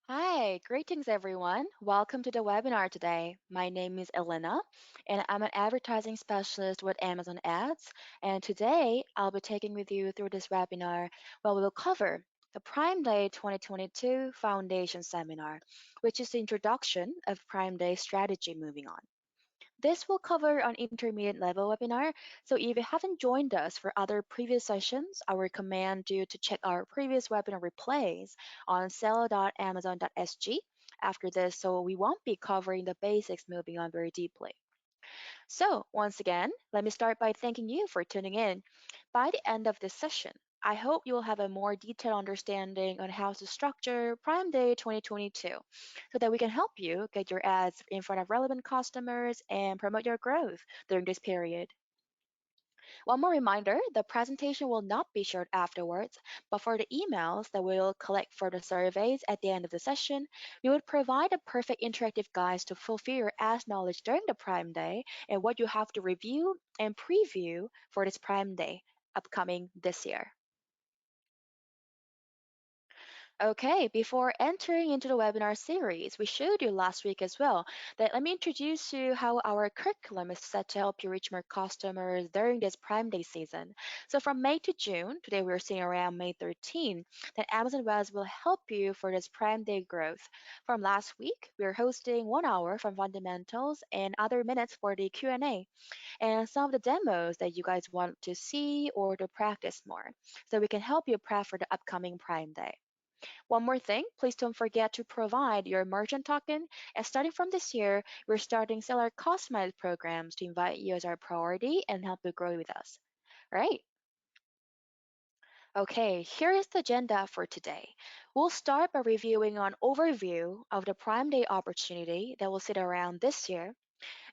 Hi, greetings everyone. Welcome to the webinar today. My name is Elena and I'm an advertising specialist with Amazon Ads. And today I'll be taking with you through this webinar where we will cover the Prime Day 2022 Foundation Seminar, which is the introduction of Prime Day strategy moving on. This will cover an intermediate level webinar, so if you haven't joined us for other previous sessions, I recommend you to check our previous webinar replays on sell.amazon.sg after this, so we won't be covering the basics moving on very deeply. So, once again, let me start by thanking you for tuning in. By the end of this session, I hope you will have a more detailed understanding on how to structure Prime Day 2022 so that we can help you get your ads in front of relevant customers and promote your growth during this period. One more reminder, the presentation will not be shared afterwards, but for the emails that we'll collect for the surveys at the end of the session, we would provide a perfect interactive guide to fulfill your ads knowledge during the Prime Day and what you have to review and preview for this Prime Day upcoming this year. Okay, before entering into the webinar series, we showed you last week as well that let me introduce you how our curriculum is set to help you reach more customers during this Prime Day season. So from May to June, today we're seeing around May 13, that Amazon Webs will help you for this Prime Day growth. From last week, we're hosting 1 hour from fundamentals and other minutes for the Q&A and some of the demos that you guys want to see or to practice more so we can help you prep for the upcoming Prime Day. One more thing, please don't forget to provide your merchant token. And starting from this year, we're starting seller customized programs to invite you as our priority and help you grow with us. Right? Okay, here is the agenda for today. We'll start by reviewing an overview of the Prime Day opportunity that will sit around this year.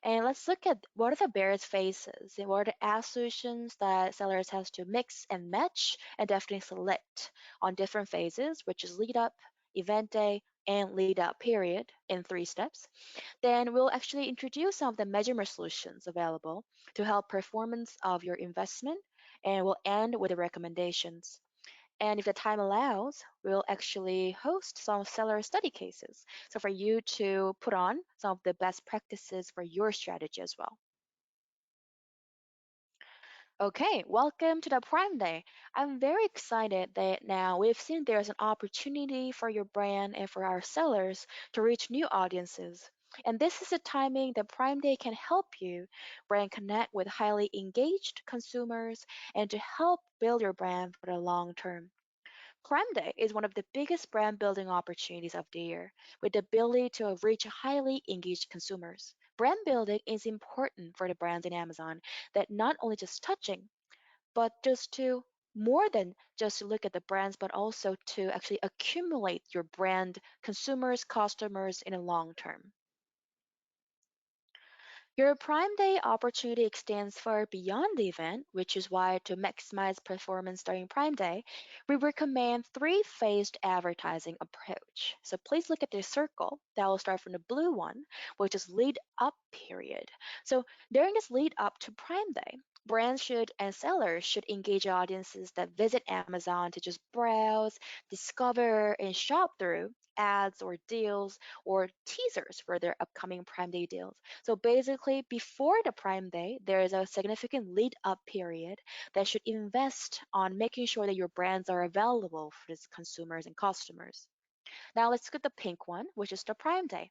And let's look at what are the various phases and what are the ad solutions that sellers has to mix and match and definitely select on different phases, which is lead up, event day, and lead up period in 3 steps. Then we'll actually introduce some of the measurement solutions available to help performance of your investment, and we'll end with the recommendations. And if the time allows, we'll actually host some seller study cases. So for you to put on some of the best practices for your strategy as well. Okay, welcome to the Prime Day. I'm very excited that now we've seen there's an opportunity for your brand and for our sellers to reach new audiences. And this is a timing that Prime Day can help you brand connect with highly engaged consumers and to help build your brand for the long term. Prime Day is one of the biggest brand building opportunities of the year, with the ability to reach highly engaged consumers. Brand building is important for the brands in Amazon that not only just touching, but just to more than just to look at the brands, but also to actually accumulate your brand consumers, customers in a long term. Your Prime Day opportunity extends far beyond the event, which is why to maximize performance during Prime Day, we recommend three-phased advertising approach. So please look at this circle. That will start from the blue one, which is lead up period. So during this lead up to Prime Day, brands should and sellers should engage audiences that visit Amazon to just browse, discover, and shop through ads or deals or teasers for their upcoming Prime Day deals. So basically, before the Prime Day, there is a significant lead up period that should invest on making sure that your brands are available for its consumers and customers. Now let's look at the pink one, which is the Prime Day.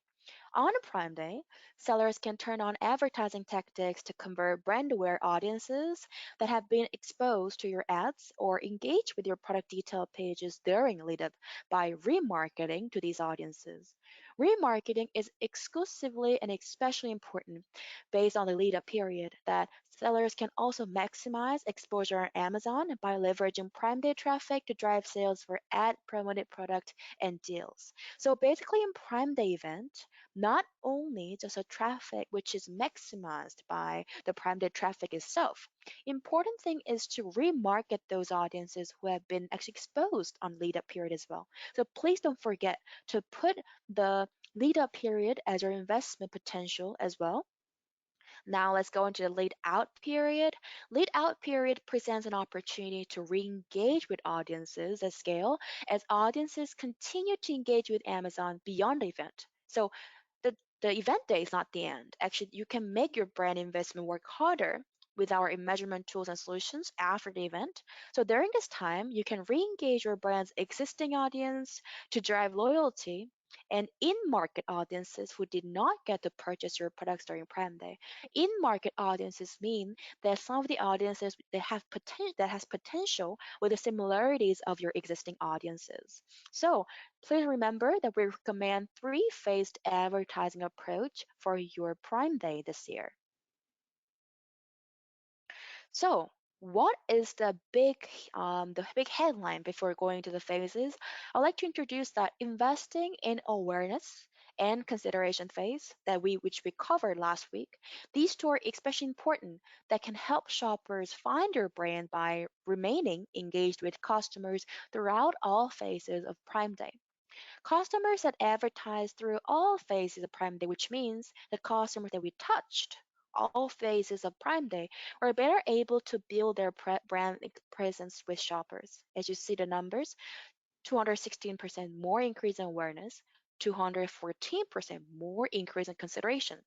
On a Prime Day, sellers can turn on advertising tactics to convert brand aware audiences that have been exposed to your ads or engage with your product detail pages during lead up by remarketing to these audiences. Remarketing is exclusively and especially important based on the lead up period that sellers can also maximize exposure on Amazon by leveraging Prime Day traffic to drive sales for ad promoted product and deals. So basically in Prime Day event, not only just a traffic which is maximized by the Prime Day traffic itself, important thing is to remarket those audiences who have been actually exposed on lead up period as well. So please don't forget to put the lead up period as your investment potential as well Now let's go into the lead out period. Lead out period presents an opportunity to re-engage with audiences at scale as audiences continue to engage with Amazon beyond the event. So the event day is not the end. Actually, you can make your brand investment work harder with our measurement tools and solutions after the event. So during this time, you can re-engage your brand's existing audience to drive loyalty and in-market audiences who did not get to purchase your products during Prime Day. In-market audiences mean that some of the audiences that has potential with the similarities of your existing audiences. So please remember that we recommend three-phased advertising approach for your Prime Day this year. So, what is the big headline before going to the phases? I'd like to introduce that investing in awareness and consideration phase which we covered last week. These two are especially important that can help shoppers find your brand by remaining engaged with customers throughout all phases of Prime Day. Customers that advertise through all phases of Prime Day, which means the customers that we touched all phases of Prime Day, are better able to build their brand presence with shoppers. As you see the numbers, 216% more increase in awareness, 214% more increase in consideration.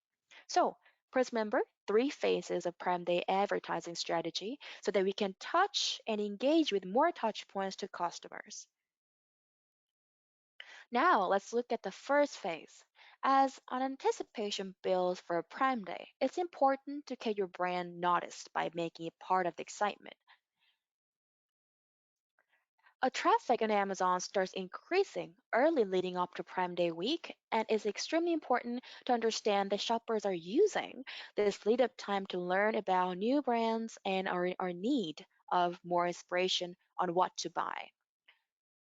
So, please remember three phases of Prime Day advertising strategy so that we can touch and engage with more touch points to customers. Now, let's look at the first phase. As an anticipation builds for a Prime Day, it's important to get your brand noticed by making it part of the excitement. A traffic on Amazon starts increasing early leading up to Prime Day week, and it's extremely important to understand that shoppers are using this lead up time to learn about new brands and our need of more inspiration on what to buy.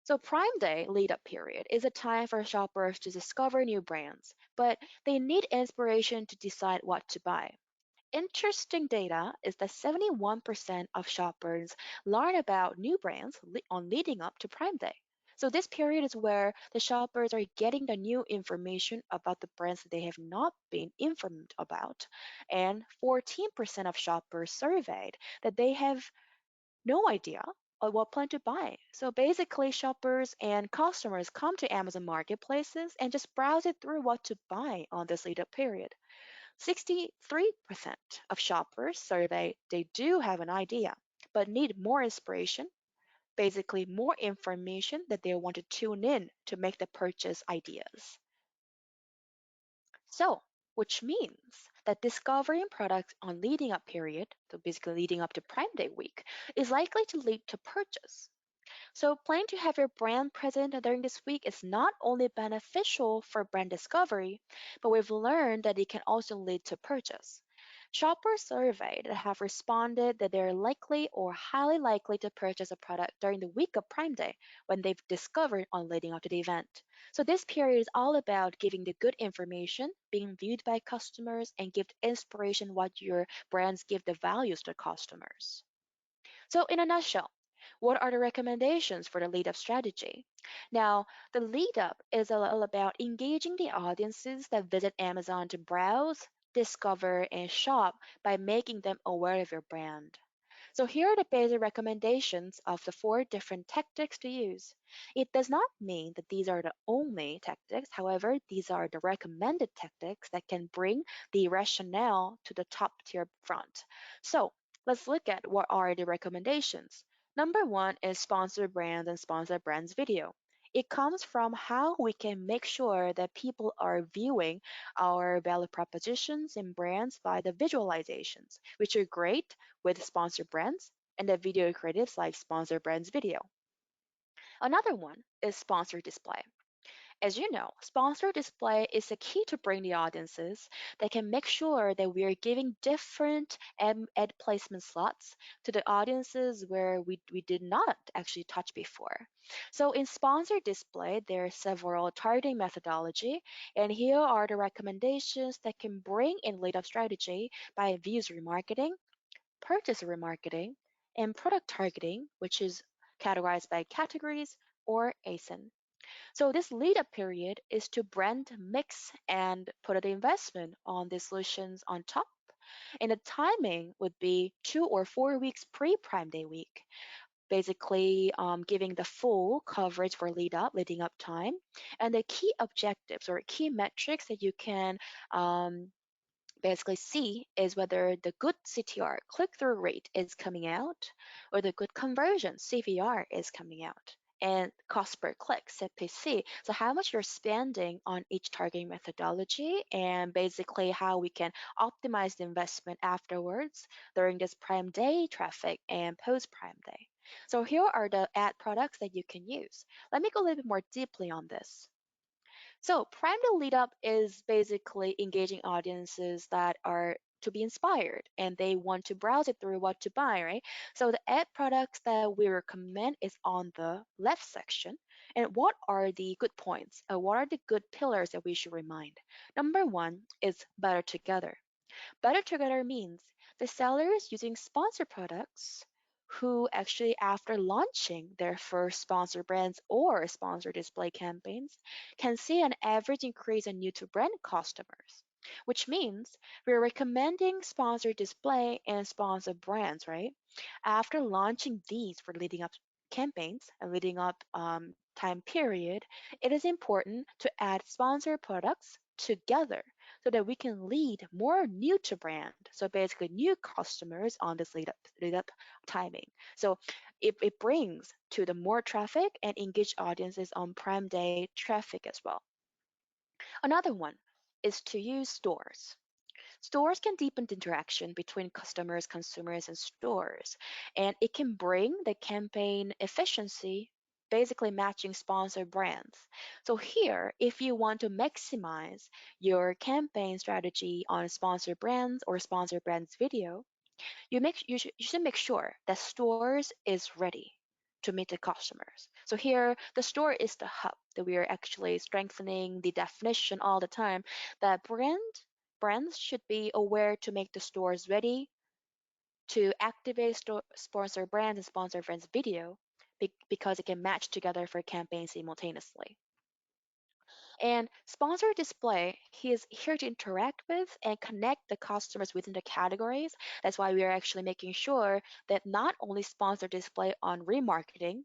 So, Prime Day lead up period is a time for shoppers to discover new brands, but they need inspiration to decide what to buy. Interesting data is that 71% of shoppers learn about new brands on leading up to Prime Day. So, this period is where the shoppers are getting the new information about the brands that they have not been informed about. And 14% of shoppers surveyed that they have no idea of what plan to buy. So basically, shoppers and customers come to Amazon marketplaces and just browse it through what to buy on this lead up period. 63% of shoppers surveyed they do have an idea, but need more inspiration, basically, more information that they want to tune in to make the purchase ideas. So, which means that discovering products on leading up period, so basically leading up to Prime Day week, is likely to lead to purchase. So, planning to have your brand present during this week is not only beneficial for brand discovery, but we've learned that it can also lead to purchase. Shoppers surveyed have responded that they're likely or highly likely to purchase a product during the week of Prime Day when they've discovered on leading up to the event. So this period is all about giving the good information, being viewed by customers, and give inspiration what your brands give the values to customers. So, in a nutshell, what are the recommendations for the lead up strategy? Now, the lead up is all about engaging the audiences that visit Amazon to browse, discover, and shop by making them aware of your brand. So here are the basic recommendations of the four different tactics to use. It does not mean that these are the only tactics. However, these are the recommended tactics that can bring the rationale to the top tier front. So let's look at what are the recommendations. Number one is sponsored brands and sponsored brands video. It comes from how we can make sure that people are viewing our value propositions and brands by the visualizations, which are great with sponsored brands and the video creatives like sponsored brands video. Another one is sponsored display. As you know, sponsored display is the key to bring the audiences that can make sure that we are giving different ad placement slots to the audiences where we did not actually touch before. So in sponsored display, there are several targeting methodology, and here are the recommendations that can bring in lead up strategy by views remarketing, purchase remarketing, and product targeting, which is categorized by categories or ASIN. So this lead up period is to brand mix and put the investment on the solutions on top. And the timing would be 2 or 4 weeks pre Prime Day week, basically giving the full coverage for leading up time, and the key objectives or key metrics that you can basically see is whether the good CTR click-through rate is coming out or the good conversion CVR is coming out. And cost per click, CPC. So how much you're spending on each targeting methodology and basically how we can optimize the investment afterwards during this Prime Day traffic and post Prime Day. So here are the ad products that you can use. Let me go a little bit more deeply on this. So Prime to Lead Up is basically engaging audiences that are to be inspired and they want to browse it through what to buy, right? So the ad products that we recommend is on the left section. And what are the good points? What are the good pillars that we should remind? Number one is better together. Better together means the sellers using sponsor products who actually, after launching their first sponsor brands or sponsor display campaigns, can see an average increase in new to brand customers, which means we're recommending sponsor display and sponsor brands, right? After launching these for leading up campaigns and leading up time period, it is important to add sponsor products together so that we can lead more new to brand. So basically new customers on this lead up timing. So it brings to the more traffic and engaged audiences on Prime Day traffic as well. Another one is to use stores. Stores can deepen the interaction between customers, consumers, and stores, and it can bring the campaign efficiency, basically matching sponsor brands. So here, if you want to maximize your campaign strategy on sponsor brands or sponsor brands video, you should make sure that stores is ready to meet the customers. So here, the store is the hub that we are actually strengthening the definition all the time that brands should be aware to make the stores ready to activate sponsor brands and sponsor brands video because it can match together for campaigns simultaneously. And sponsor display, he is here to interact with and connect the customers within the categories. That's why we are actually making sure that not only sponsor display on remarketing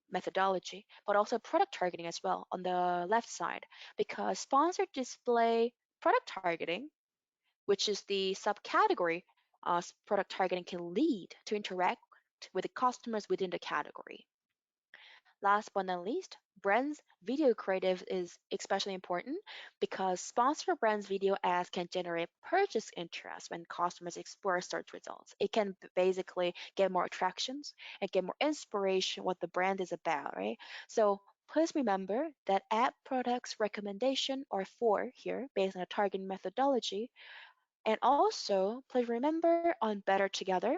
methodology, but also product targeting as well on the left side, because sponsor display product targeting, which is the subcategory product targeting can lead to interact with the customers within the category. Last but not least, brands video creative is especially important because sponsor brands video ads can generate purchase interest when customers explore search results. It can basically get more attractions and get more inspiration what the brand is about, right? So please remember that ad products recommendation are four here based on a targeting methodology. And also please remember on Better Together,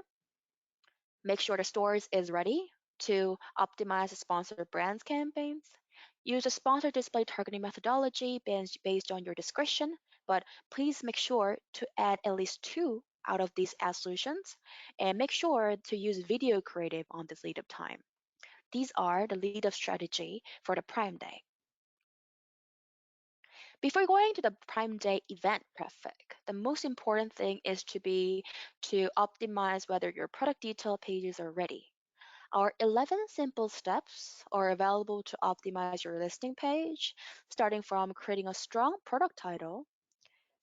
make sure the stores is ready to optimize the sponsored brands campaigns. Use a sponsored display targeting methodology based on your discretion, but please make sure to add at least two out of these ad solutions and make sure to use video creative on this lead up time. These are the lead up strategy for the Prime Day. Before going to the Prime Day event traffic, the most important thing is to optimize whether your product detail pages are ready. Our 11 simple steps are available to optimize your listing page, starting from creating a strong product title,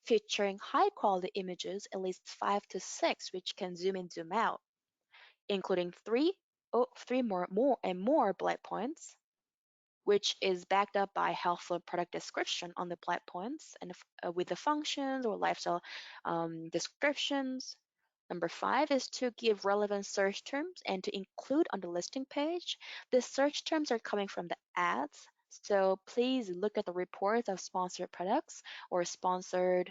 featuring high quality images, at least 5 to 6, which can zoom in, zoom out, including three more bullet points, which is backed up by helpful product description on the bullet points and with the functions or lifestyle descriptions. Number five is to give relevant search terms and to include on the listing page. The search terms are coming from the ads. So please look at the reports of sponsored products or sponsored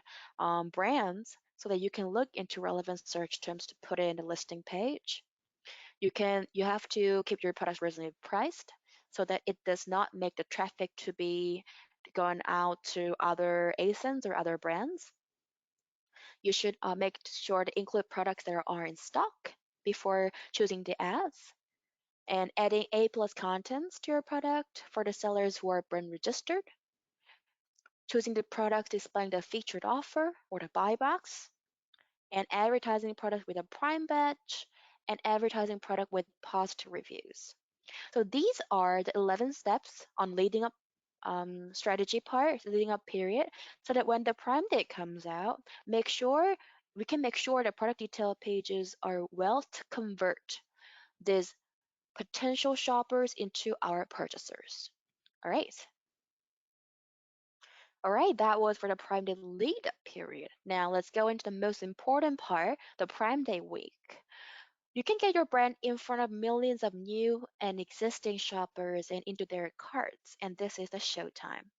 brands so that you can look into relevant search terms to put it in the listing page. You have to keep your products reasonably priced so that it does not make the traffic to be going out to other ASINs or other brands. You should make sure to include products that are in stock before choosing the ads and adding A plus contents to your product for the sellers who are brand registered, choosing the product displaying the featured offer or the buy box, and advertising product with a prime badge, and advertising product with positive reviews. So these are the 11 steps on leading up strategy part, leading up period, so that when the prime date comes out, we can make sure the product detail pages are well to convert these potential shoppers into our purchasers. All right. All right, that was for the Prime Day lead up period. Now let's go into the most important part, the Prime Day week. You can get your brand in front of millions of new and existing shoppers and into their carts, and this is the showtime.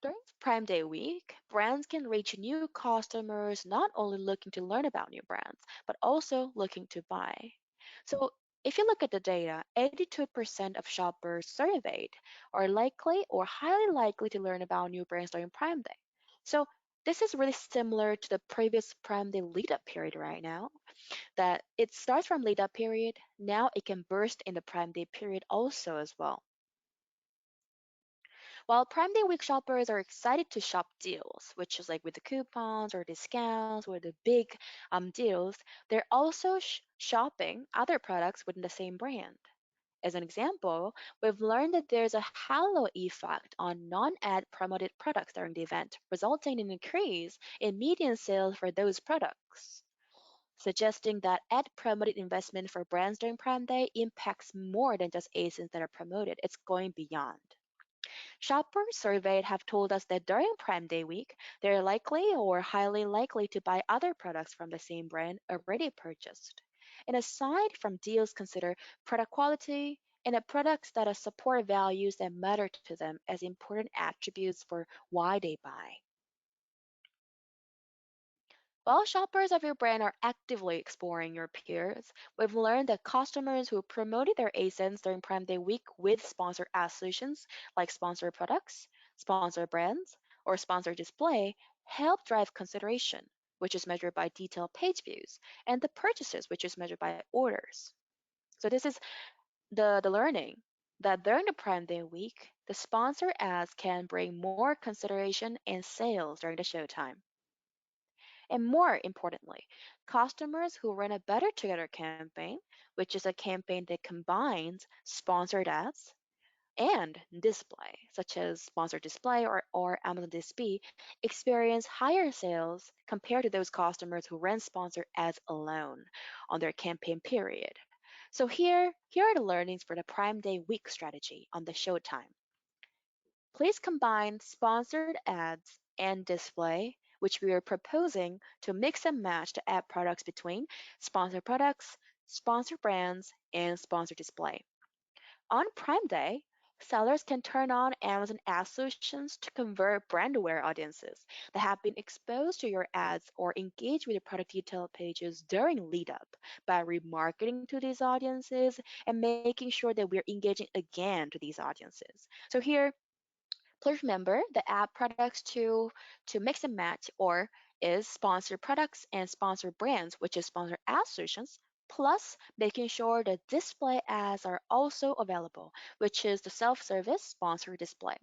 During Prime Day week, brands can reach new customers not only looking to learn about new brands, but also looking to buy. So, if you look at the data, 82% of shoppers surveyed are likely or highly likely to learn about new brands during Prime Day. So, this is really similar to the previous Prime Day lead up period right now, that it starts from lead up period, now it can burst in the Prime Day period also as well. While Prime Day week shoppers are excited to shop deals, which is like with the coupons or discounts or the big deals, they're also shopping other products within the same brand. As an example, we've learned that there's a halo effect on non-ad promoted products during the event, resulting in an increase in median sales for those products, suggesting that ad promoted investment for brands during Prime Day impacts more than just ASINs that are promoted. It's going beyond. Shoppers surveyed have told us that during Prime Day week, they're likely or highly likely to buy other products from the same brand already purchased. And aside from deals, consider product quality and the products that support values that matter to them as important attributes for why they buy. While shoppers of your brand are actively exploring your peers, we've learned that customers who promoted their ASINs during Prime Day week with sponsored ad solutions like sponsored products, sponsored brands, or sponsored display help drive consideration, which is measured by detailed page views, and the purchases, which is measured by orders. So this is the learning that during the Prime Day week, the sponsor ads can bring more consideration and sales during the showtime. And more importantly, customers who run a Better Together campaign, which is a campaign that combines sponsored ads and display, such as sponsored display or Amazon DSP, experience higher sales compared to those customers who ran sponsored ads alone on their campaign period. So here are the learnings for the Prime Day week strategy on the Showtime. Please combine sponsored ads and display, which we are proposing to mix and match the ad products between sponsored products, sponsored brands, and sponsored display. On Prime Day, sellers can turn on Amazon Ad Solutions to convert brand aware audiences that have been exposed to your ads or engage with your product detail pages during lead up by remarketing to these audiences and making sure that we're engaging again to these audiences. So here, please remember the app products to mix and match or is sponsored products and sponsored brands, which is sponsored ad solutions, plus making sure the display ads are also available, which is the self-service sponsored display.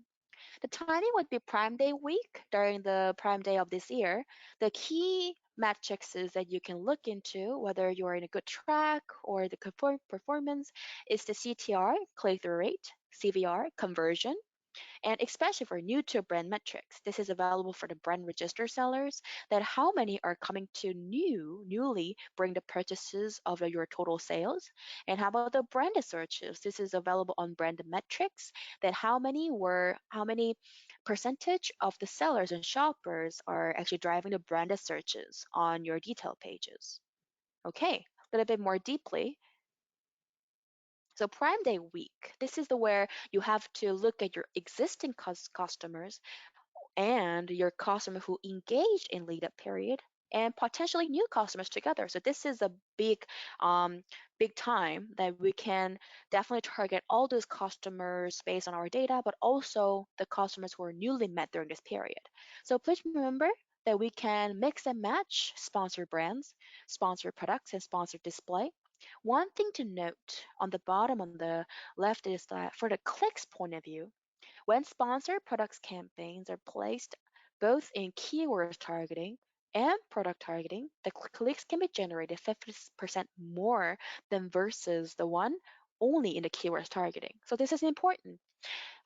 The timing would be Prime Day week during the Prime Day of this year. The key metrics is that you can look into whether you're in a good track or the performance is the CTR, click-through rate, CVR, conversion, and especially for new to brand metrics. This is available for the brand register sellers that how many are coming to newly bring the purchases of your total sales. And how about the branded searches? This is available on branded metrics that how many percentage of the sellers and shoppers are actually driving the branded searches on your detail pages. Okay, a little bit more deeply. So Prime Day week, this is the where you have to look at your existing customers and your customer who engaged in lead up period and potentially new customers together. So this is a um, big time that we can definitely target all those customers based on our data, but also the customers who are newly met during this period. So please remember that we can mix and match sponsored brands, sponsored products, and sponsored display. One thing to note on the bottom on the left is that for the clicks point of view, when sponsored products campaigns are placed both in keyword targeting and product targeting, the clicks can be generated 50% more than versus the one only in the keywords targeting. So this is important.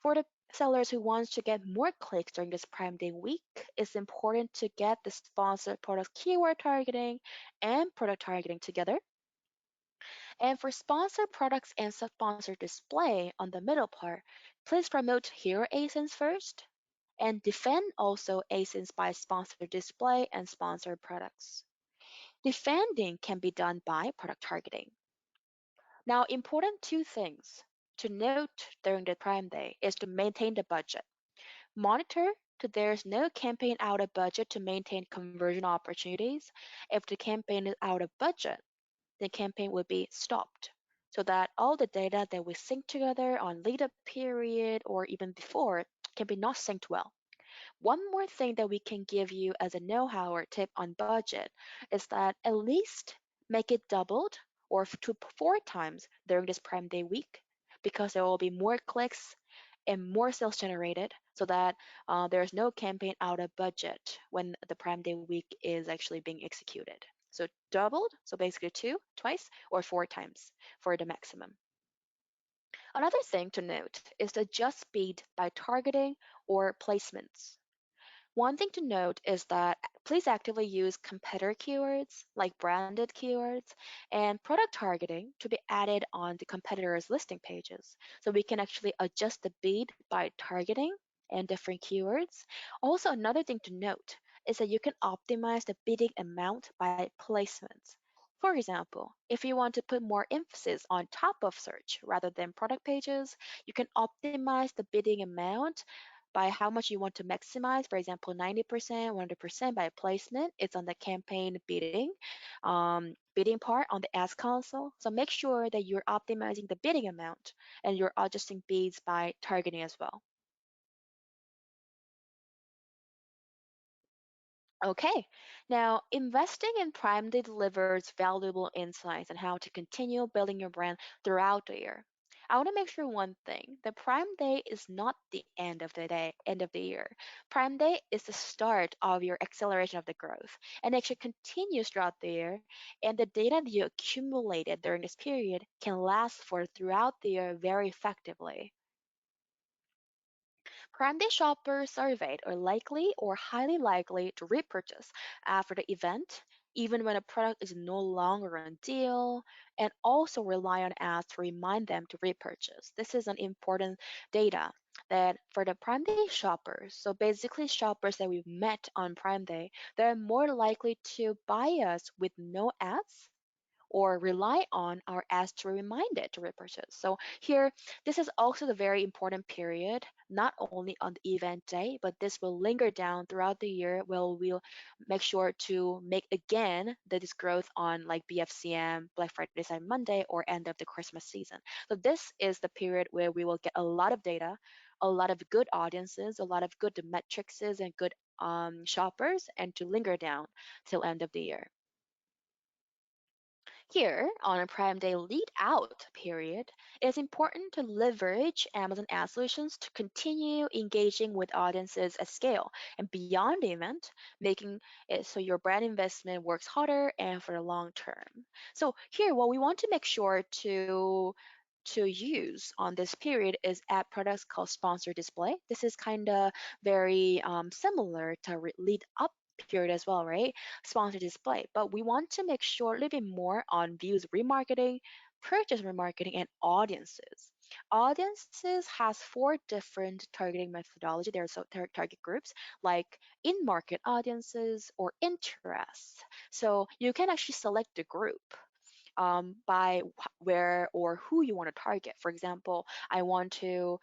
For the sellers who wants to get more clicks during this Prime Day week, it's important to get the sponsored product keyword targeting and product targeting together. And for sponsored products and sponsored display on the middle part, please promote hero ASINs first and defend also ASINs by sponsored display and sponsored products. Defending can be done by product targeting. Now, important two things to note during the Prime Day is to maintain the budget. Monitor that there's no campaign out of budget to maintain conversion opportunities. If the campaign is out of budget, the campaign will be stopped so that all the data that we sync together on lead up period or even before can be not synced well. One more thing that we can give you as a know-how or tip on budget is that at least make it doubled or to 4 times during this Prime Day week because there will be more clicks and more sales generated so that there's no campaign out of budget when the Prime Day week is actually being executed. So doubled, so basically two, twice, or 4 times for the maximum. Another thing to note is the adjust speed by targeting or placements. One thing to note is that please actively use competitor keywords like branded keywords and product targeting to be added on the competitors' listing pages. So we can actually adjust the bid by targeting and different keywords. Also, another thing to note is that you can optimize the bidding amount by placements. For example, if you want to put more emphasis on top of search rather than product pages, you can optimize the bidding amount by how much you want to maximize. For example, 90%, 100% by placement. It's on the campaign bidding part on the ads console. So make sure that you're optimizing the bidding amount and you're adjusting bids by targeting as well. Okay, now investing in Prime Day delivers valuable insights on how to continue building your brand throughout the year. I want to make sure one thing, the Prime Day is not the end of the day, end of the year. Prime Day is the start of your acceleration of the growth and actually continues throughout the year. And the data that you accumulated during this period can last for throughout the year very effectively. Prime Day shoppers surveyed are likely or highly likely to repurchase after the event, even when a product is no longer on deal, and also rely on ads to remind them to repurchase. This is an important data that for the Prime Day shoppers, so basically shoppers that we've met on Prime Day, they're more likely to buy us with no ads or rely on our ads to remind it to repurchase. So here, this is also the very important period, not only on the event day, but this will linger down throughout the year where we'll make sure to make again this growth on like BFCM, Black Friday, Cyber Monday, or end of the Christmas season. So this is the period where we will get a lot of data, a lot of good audiences, a lot of good metrics and good shoppers, and to linger down till end of the year. Here, on a Prime Day lead out period, it's important to leverage Amazon Ad Solutions to continue engaging with audiences at scale and beyond the event, making it so your brand investment works harder and for the long term. So here, what we want to make sure to use on this period is ad products called sponsor display. This is kind of very similar to lead up period as well, right? Sponsor display. But we want to make sure a little bit more on views remarketing, purchase remarketing, and audiences. Audiences has 4 different targeting methodology. There are target groups like in-market audiences or interests. So you can actually select the group by where or who you want to target. For example, I want to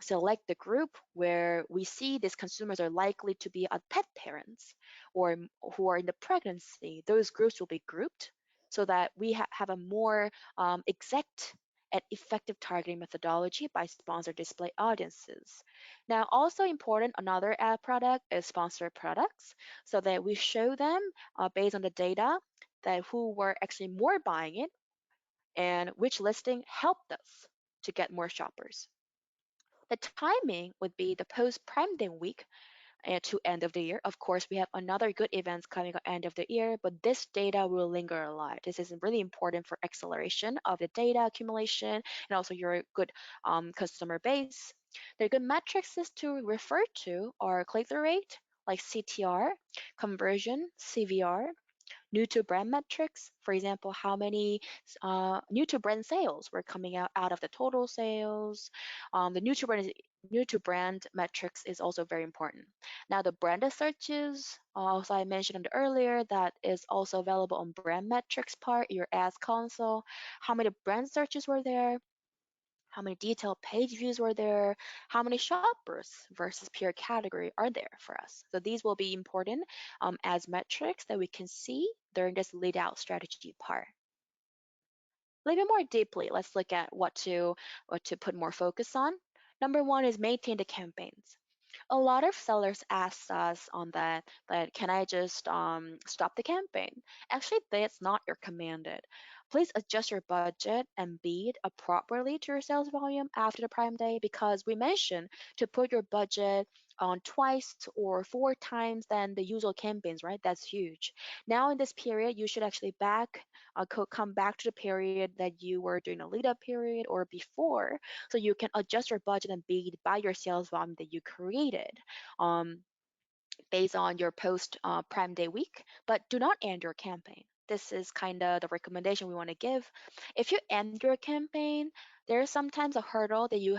select the group where we see these consumers are likely to be pet parents or who are in the pregnancy. Those groups will be grouped so that we have a more exact and effective targeting methodology by sponsored display audiences. Now, also important, another ad product is sponsored products so that we show them based on the data that who were actually more buying it and which listing helped us to get more shoppers. The timing would be the post Prime Day week to end of the year. Of course, we have another good events coming at end of the year, but this data will linger a lot. This is really important for acceleration of the data accumulation and also your good customer base. The good metrics is to refer to are click-through rate, like CTR, conversion, CVR, new to brand metrics. For example, how many new to brand sales were coming out of the total sales. The new to brand metrics is also very important. Now the branded searches, also I mentioned earlier, that is also available on brand metrics part, your ads console. How many brand searches were there? How many detailed page views were there? How many shoppers versus peer category are there for us? So these will be important as metrics that we can see during this lead out strategy part. A little bit more deeply, let's look at what to put more focus on. Number one is maintain the campaigns. A lot of sellers ask us on that can I just stop the campaign? Actually, that's not your commanded. Please adjust your budget and bid appropriately to your sales volume after the Prime Day, because we mentioned to put your budget on twice or four times than the usual campaigns, right? That's huge. Now in this period, you should actually come back to the period that you were doing a lead up period or before, so you can adjust your budget and bid by your sales volume that you created. Um, Based on your post Prime Day week, but do not end your campaign. This is kind of the recommendation we want to give. If you end your campaign, there's sometimes a hurdle that you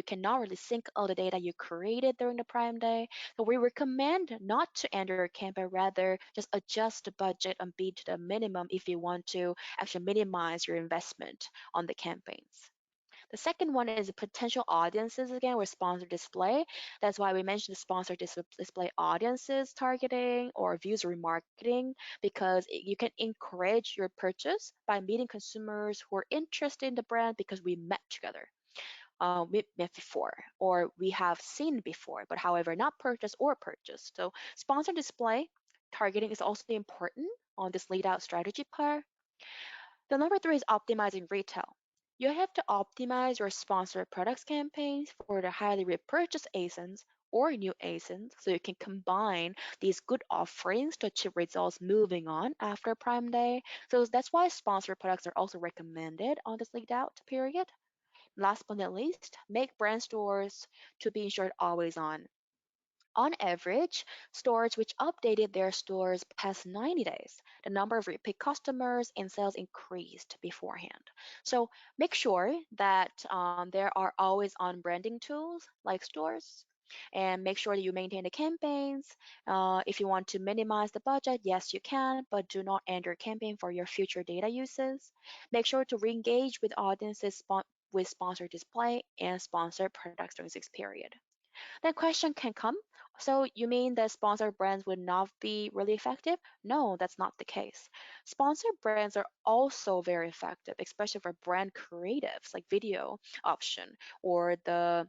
cannot really sync all the data you created during the Prime Day. So we recommend not to end your campaign, rather just adjust the budget and be to the minimum if you want to actually minimize your investment on the campaigns. The second one is potential audiences again with sponsored display. That's why we mentioned the sponsored display audiences targeting or views remarketing, because you can encourage your purchase by meeting consumers who are interested in the brand because we met together. We met before or we have seen before, but however, not purchased or purchased. So sponsored display targeting is also important on this lead out strategy part. The number three is optimizing retail. You have to optimize your sponsored products campaigns for the highly repurchased ASINs or new ASINs so you can combine these good offerings to achieve results moving on after Prime Day. So that's why sponsored products are also recommended on this lead out period. Last but not least, make brand stores to be ensured always on. On average, stores which updated their stores past 90 days, the number of repeat customers and sales increased beforehand. So make sure that there are always on branding tools like stores, and make sure that you maintain the campaigns. If you want to minimize the budget, yes, you can, but do not end your campaign for your future data uses. Make sure to re-engage with audiences with sponsored display and sponsored products during this period. Then question can come. So you mean that sponsored brands would not be really effective? No, that's not the case. Sponsored brands are also very effective, especially for brand creatives like video option or the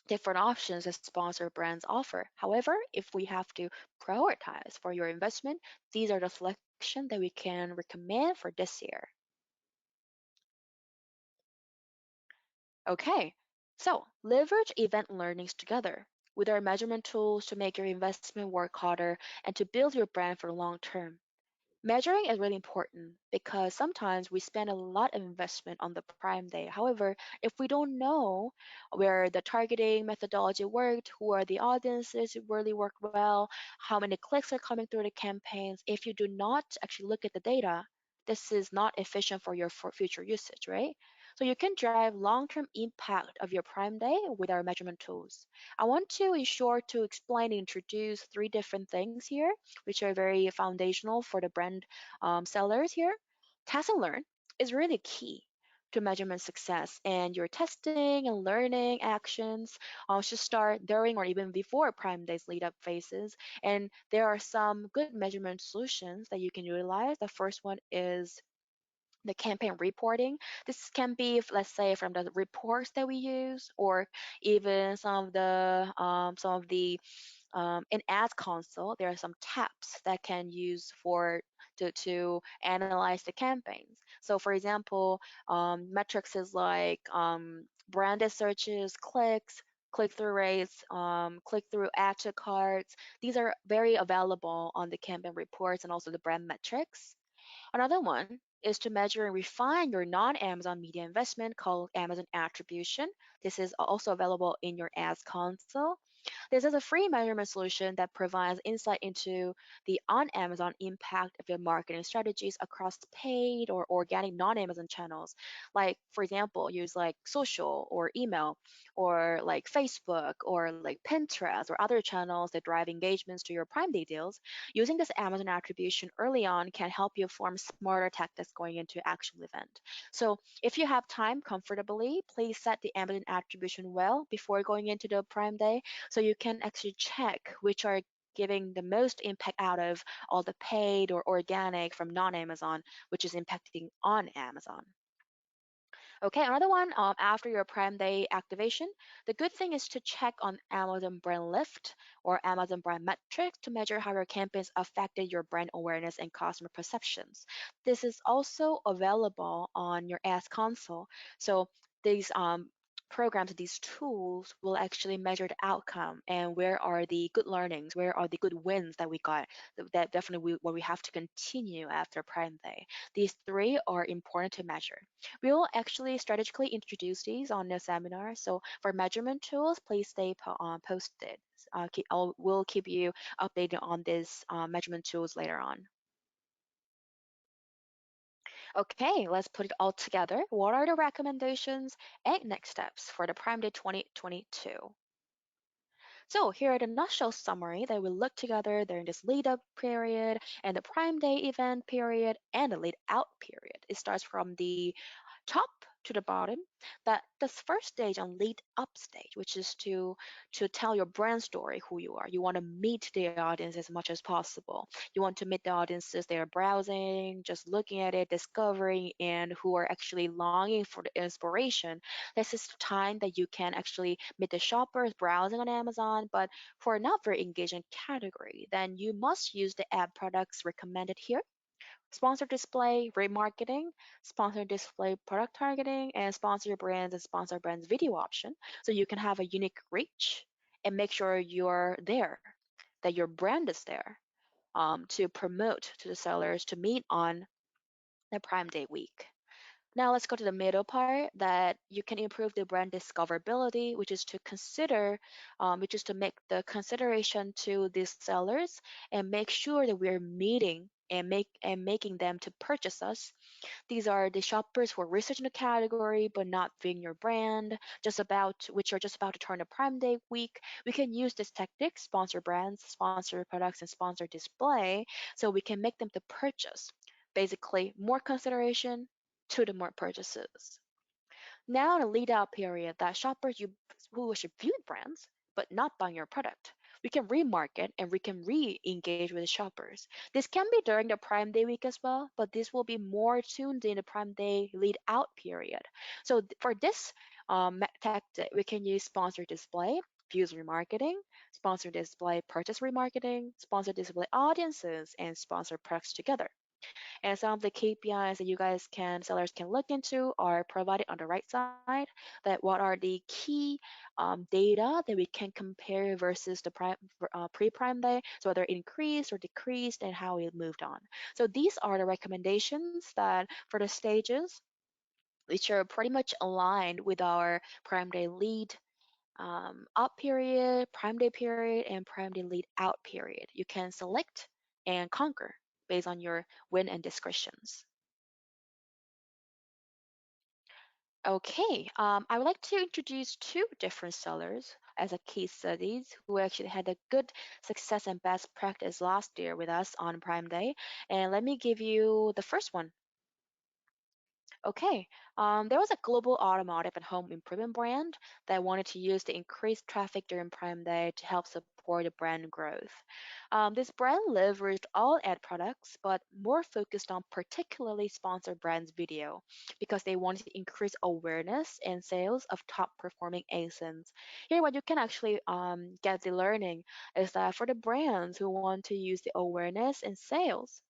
different options that sponsored brands offer. However, if we have to prioritize for your investment, these are the selection that we can recommend for this year. Okay, so leverage event learnings together with our measurement tools to make your investment work harder and to build your brand for the long term. Measuring is really important because sometimes we spend a lot of investment on the Prime Day. However, if we don't know where the targeting methodology worked, who are the audiences who really worked well, how many clicks are coming through the campaigns, if you do not actually look at the data, this is not efficient for your future usage, right? So you can drive long-term impact of your Prime Day with our measurement tools. I want to ensure to explain and introduce three different things here which are very foundational for the brand sellers here. Test and learn is really key to measurement success, and your testing and learning actions should start during or even before Prime Days lead up phases. And there are some good measurement solutions that you can utilize. The first one is the campaign reporting. This can be, let's say, from the reports that we use, or even some of the in Ads Console, there are some tabs that can use to analyze the campaigns. So, for example, metrics is like branded searches, clicks, click-through rates, click-through add to carts. These are very available on the campaign reports and also the brand metrics. Another one is to measure and refine your non-Amazon media investment called Amazon Attribution. This is also available in your ads console. This is a free measurement solution that provides insight into the on Amazon impact of your marketing strategies across paid or organic non Amazon channels. Like, for example, use like social or email or like Facebook or like Pinterest or other channels that drive engagements to your Prime Day deals. Using this Amazon attribution early on can help you form smarter tactics going into actual event. So if you have time comfortably, please set the Amazon attribution well before going into the Prime Day so you can actually check which are giving the most impact out of all the paid or organic from non-Amazon, which is impacting on Amazon. Okay, another one after your Prime Day activation, the good thing is to check on Amazon brand lift or Amazon brand metrics to measure how your campaigns affected your brand awareness and customer perceptions. This is also available on your ads console. So these programs, these tools will actually measure the outcome and where are the good learnings, where are the good wins that we got that definitely what we have to continue after Prime Day. These three are important to measure. We will actually strategically introduce these on the seminar. So for measurement tools, please stay posted. We'll keep you updated on these measurement tools later on. Okay, let's put it all together. What are the recommendations and next steps for the Prime Day 2022? So here are the nutshell summary that we'll look together during this lead up period and the Prime Day event period and the lead out period. It starts from the top to the bottom. That this first stage on lead up stage, which is to tell your brand story, who you are. You want to meet the audience as much as possible. You want to meet the audiences they are browsing, just looking at it, discovering, and who are actually longing for the inspiration. This is the time that you can actually meet the shoppers browsing on Amazon. But for not very engaging category, then you must use the ad products recommended here. Sponsored display, remarketing, sponsored display product targeting, and sponsor brands and sponsor brands video option. So you can have a unique reach and make sure you're there, that your brand is there to promote to the sellers to meet on the Prime Day week. Now let's go to the middle part that you can improve the brand discoverability, which is to consider, which is to make the consideration to these sellers and make sure that we're meeting and making them to purchase us. These are the shoppers who are researching the category but not viewing your brand, just about which are just about to turn a Prime Day week. We can use this tactic, sponsor brands, sponsor products, and sponsor display, so we can make them to purchase. Basically, more consideration to the more purchases. Now the lead out period that shoppers who should view brands but not buying your product. We can remarket and we can re-engage with the shoppers. This can be during the Prime Day week as well, but this will be more tuned in the Prime Day lead out period. So for this tactic, we can use sponsored display, views remarketing, sponsored display purchase remarketing, sponsored display audiences, and sponsored products together. And some of the KPIs that you guys sellers can look into are provided on the right side. That what are the key data that we can compare versus the pre-Prime Day, so whether it increased or decreased and how it moved on. So these are the recommendations that for the stages, which are pretty much aligned with our Prime Day lead up period, Prime Day period, and Prime Day lead out period. You can select and conquer based on your win and discretions. Okay, I would like to introduce two different sellers as a case studies who actually had a good success and best practice last year with us on Prime Day. And let me give you the first one. Okay, there was a global automotive and home improvement brand that wanted to use the increased traffic during Prime Day to help support the brand growth. This brand leveraged all ad products, but more focused on particularly sponsored brands video because they wanted to increase awareness and sales of top performing ASINs. Here, what you can actually get the learning is that for the brands who want to use the awareness and sales,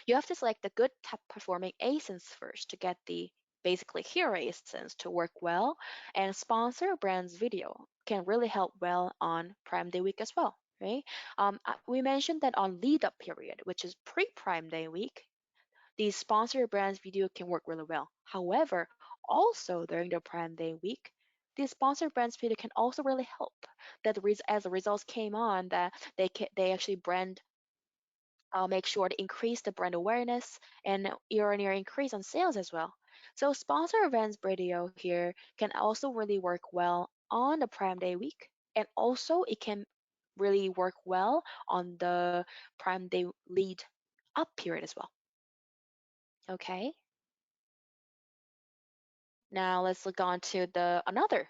you have to select the good top performing ASINs first to get the basically hero sense to work well, and sponsor brands video can really help well on Prime Day week as well, right? We mentioned that on lead up period, which is pre Prime Day week, the sponsor brands video can work really well. However, also during the Prime Day week, the sponsor brands video can also really help. As the results came on, that they actually brand make sure to increase the brand awareness and year-on-year increase on sales as well. So sponsor events video here can also really work well on the Prime Day week, and also it can really work well on the Prime Day lead up period as well. Okay, now let's look on to the another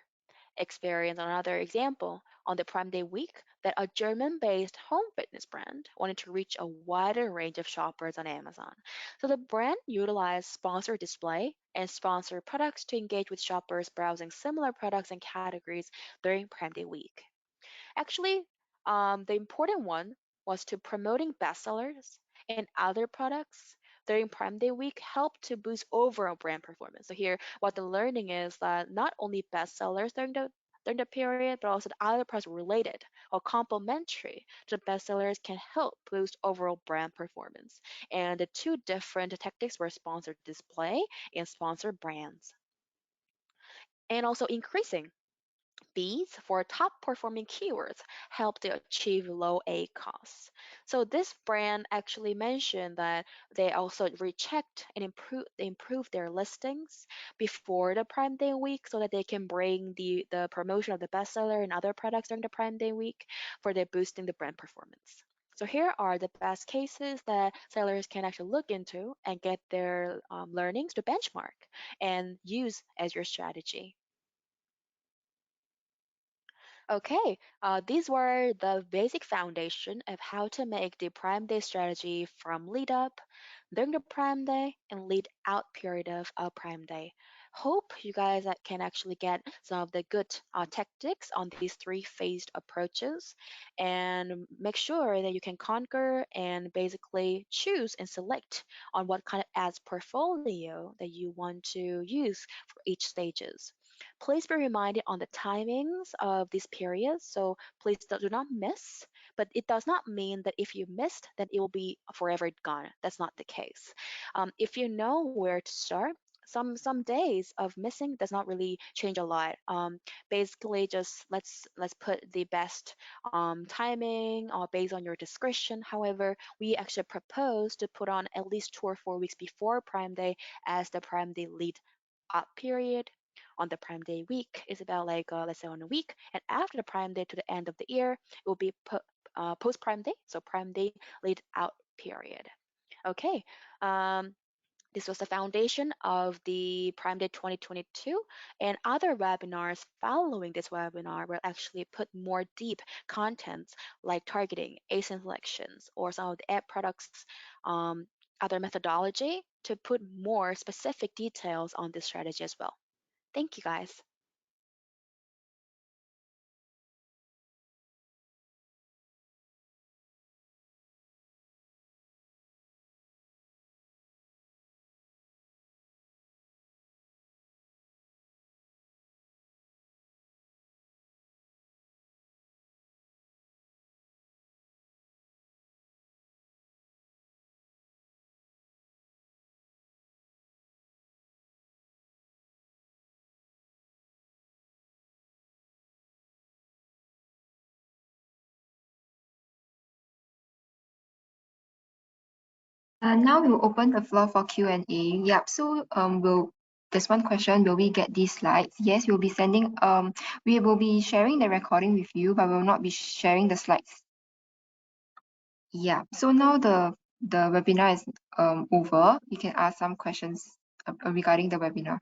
experience, another example on the Prime Day week that a German based home fitness brand wanted to reach a wider range of shoppers on Amazon. So the brand utilized sponsored display and sponsored products to engage with shoppers browsing similar products and categories during Prime Day week. Actually, the important one was to promoting bestsellers and other products during Prime Day week helped to boost overall brand performance. So here, what the learning is that not only bestsellers during the period, but also the other products related or complementary to bestsellers can help boost overall brand performance. And the two different tactics were sponsored display and sponsored brands. And also increasing Bs for top performing keywords help to achieve low A costs. So this brand actually mentioned that they also rechecked and improved their listings before the Prime Day week so that they can bring the promotion of the bestseller and other products during the Prime Day week for their boosting the brand performance. So here are the best cases that sellers can actually look into and get their learnings to benchmark and use as your strategy. Okay, these were the basic foundation of how to make the Prime Day strategy from lead up, during the Prime Day, and lead out period of a Prime Day. Hope you guys can actually get some of the good tactics on these three phased approaches and make sure that you can conquer and basically choose and select on what kind of ads portfolio that you want to use for each stages. Please be reminded on the timings of these periods, so please do not miss. But it does not mean that if you missed, then it will be forever gone. That's not the case. If you know where to start, some days of missing does not really change a lot. Basically, just let's put the best timing based on your discretion. However, we actually propose to put on at least 2 or 4 weeks before Prime Day as the Prime Day lead up period. On the Prime Day week is about like let's say on a week, and after the Prime Day to the end of the year, it will be post Prime Day, so Prime Day lead out period. Okay. Um, this was the foundation of the Prime Day 2022, and other webinars following this webinar will actually put more deep contents like targeting, ASIN selections, or some of the ad products, um, other methodology to put more specific details on this strategy as well. Thank you guys. Now we'll open the floor for Q&A. Yep. So there's one question. Will we get these slides? Yes, we'll be sending. We will be sharing the recording with you, but we will not be sharing the slides. Yeah. So now the webinar is over. You can ask some questions regarding the webinar.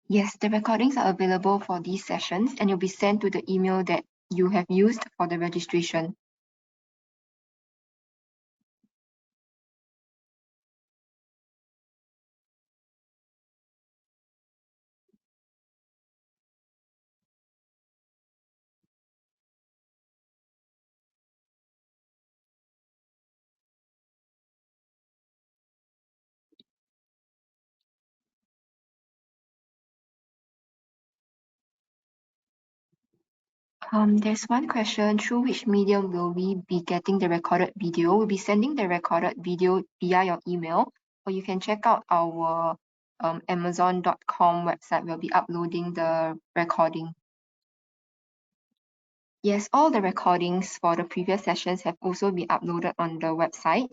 Yes, the recordings are available for these sessions and you'll be sent to the email that you have used for the registration. There's one question: through which medium will we be getting the recorded video? We'll be sending the recorded video via your email, or you can check out our Amazon.com website. We'll be uploading the recording. Yes, all the recordings for the previous sessions have also been uploaded on the website.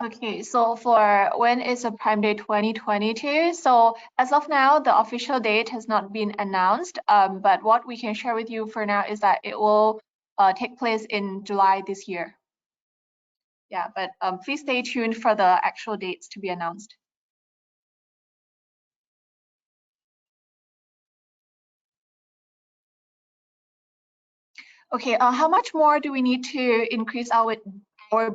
Okay, so for when is a Prime Day 2022? So as of now, the official date has not been announced. But what we can share with you for now is that it will take place in July this year. Yeah, but please stay tuned for the actual dates to be announced. Okay, how much more do we need to increase our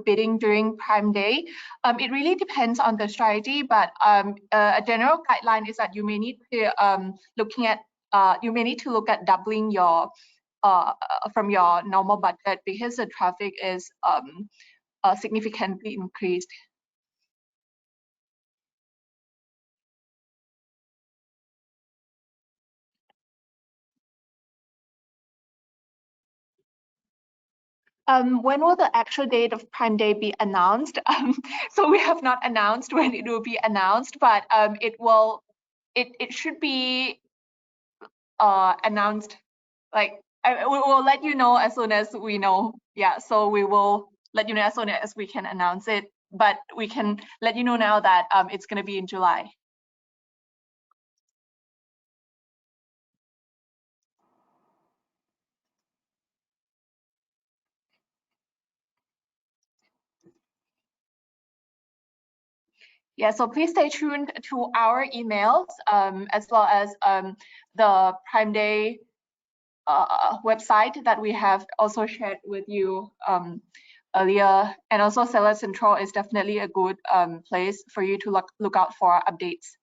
bidding during Prime Day? It really depends on the strategy, but a general guideline is that you may need to look at doubling your from your normal budget because the traffic is significantly increased. When will the actual date of Prime Day be announced? So we have not announced when it will be announced, but it should be announced. Like we will let you know as soon as we know. Yeah, so we will let you know as soon as we can announce it. But we can let you know now that it's going to be in July. Yeah, so please stay tuned to our emails as well as the Prime Day website that we have also shared with you earlier. And also Seller Central is definitely a good place for you to look out for updates.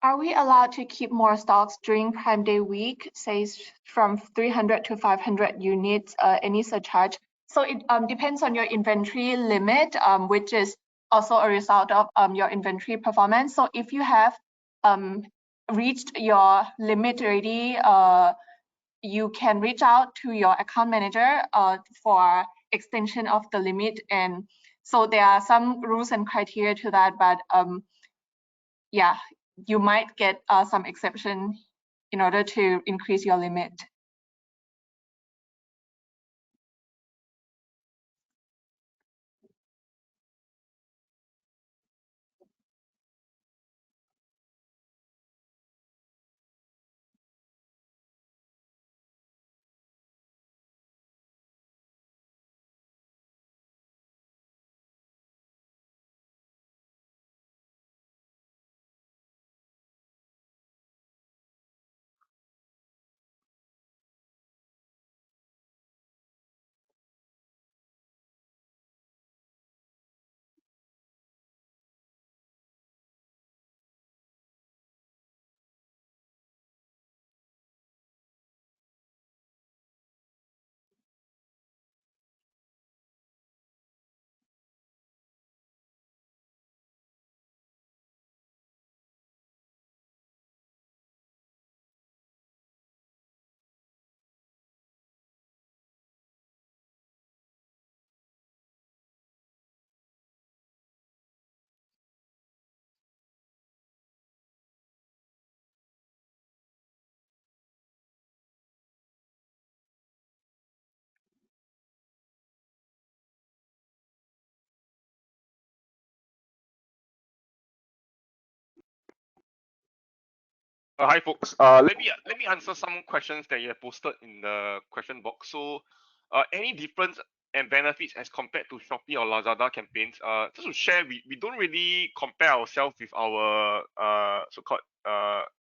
Are we allowed to keep more stocks during Prime Day week, say from 300 to 500 units, any surcharge? So it depends on your inventory limit, which is also a result of your inventory performance. So if you have reached your limit already, you can reach out to your account manager for extension of the limit. And so there are some rules and criteria to that, but yeah, you might get some exception in order to increase your limit. Hi folks. Let me answer some questions that you have posted in the question box. So, any difference and benefits as compared to Shopee or Lazada campaigns? Just to share, we don't really compare ourselves with our so-called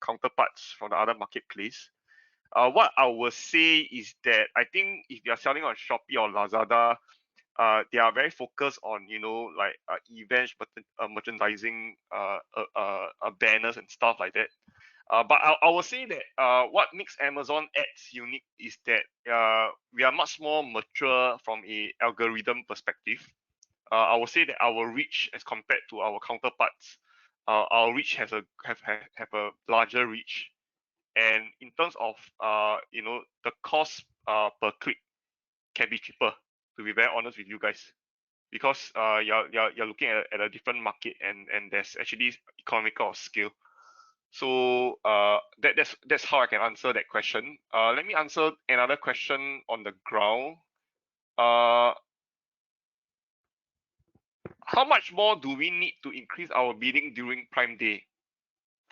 counterparts from the other marketplace. What I will say is that I think if you're selling on Shopee or Lazada, they are very focused on like events, merchandising, banners and stuff like that. But I will say that what makes Amazon ads unique is that we are much more mature from a algorithm perspective. I will say that our reach as compared to our counterparts, our reach has have a larger reach, and in terms of the cost per click can be cheaper. To be very honest with you guys, because you're looking at a different market, and there's actually economical of scale. So that's how I can answer that question. Let me answer another question on the ground. How much more do we need to increase our bidding during Prime Day?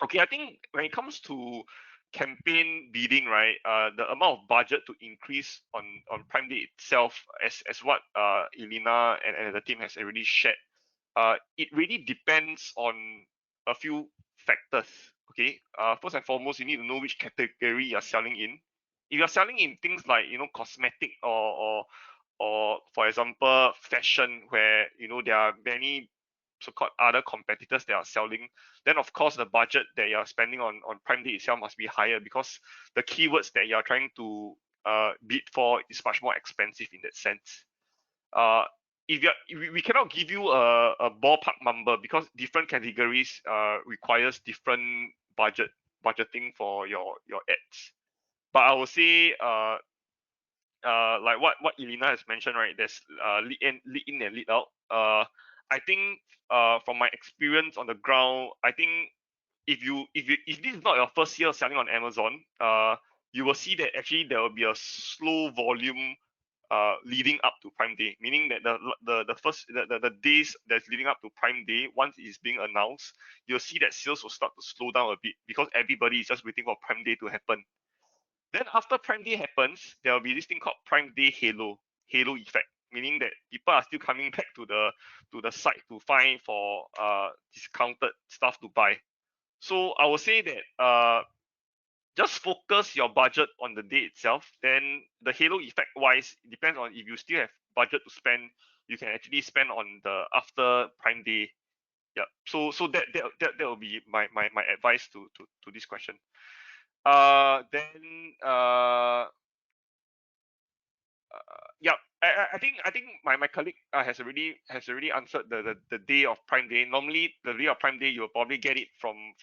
Okay, I think when it comes to campaign bidding, right, the amount of budget to increase on Prime Day itself, as what Elena and the team has already shared, it really depends on a few factors. Okay, first and foremost, you need to know which category you're selling in. If you're selling in things like cosmetic or for example fashion, where there are many so-called other competitors that are selling, then of course the budget that you're spending on Prime Day itself must be higher, because the keywords that you're trying to bid for is much more expensive in that sense. If we cannot give you a ballpark number, because different categories requires different budgeting for your ads. But I would say like what Elena has mentioned, right? There's lead in and lead out. I think from my experience on the ground, I think if this is not your first year selling on Amazon, you will see that actually there will be a slow volume leading up to Prime Day, meaning that the days that's leading up to Prime Day, once it's being announced, you'll see that sales will start to slow down a bit, because everybody is just waiting for Prime Day to happen. Then after Prime Day happens, there will be this thing called Prime Day halo effect, meaning that people are still coming back to the site to find for discounted stuff to buy. So I would say that just focus your budget on the day itself. Then the halo effect wise, it depends on if you still have budget to spend, you can actually spend on the after Prime Day. Yeah. So that will be my advice to this question. Then yeah, I think my colleague has already answered the day of Prime Day. Normally the day of Prime Day you'll probably get it from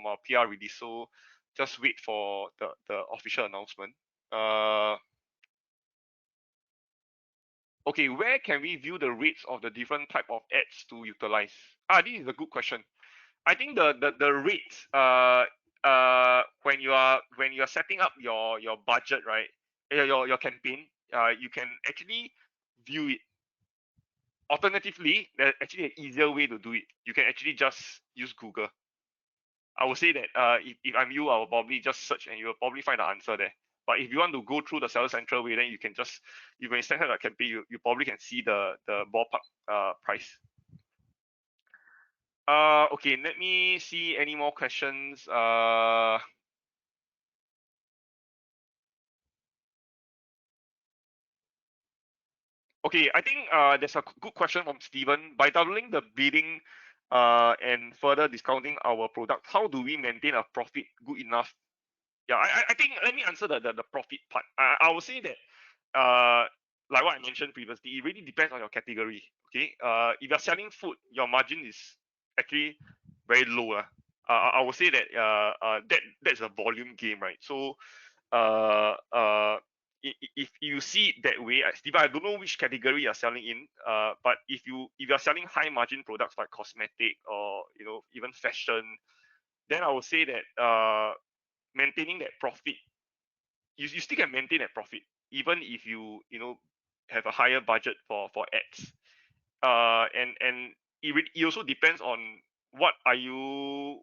our PR release. So just wait for the official announcement. Okay, where can we view the rates of the different type of ads to utilize? This is a good question. I think the rates when you are setting up your budget, right, your campaign, you can actually view it. Alternatively, there's actually an easier way to do it. You can actually just use Google. I would say that if I'm you, I will probably just search and you will probably find the answer there. But if you want to go through the Seller Central way, then you can just, when you set up a campaign, you probably can see the ballpark price. Okay, let me see any more questions. Okay, I think there's a good question from Steven. By doubling the bidding and further discounting our product, how do we maintain a profit good enough? Yeah, I think let me answer the profit part. I would say that like what I mentioned previously, it really depends on your category. Okay, if you're selling food, your margin is actually very low. I would say that that's a volume game, right? So if you see it that way, Stephen, I don't know which category you're selling in, but if you're selling high margin products like cosmetic or even fashion, then I would say that maintaining that profit, you still can maintain that profit even if you have a higher budget for ads. And it also depends on what are you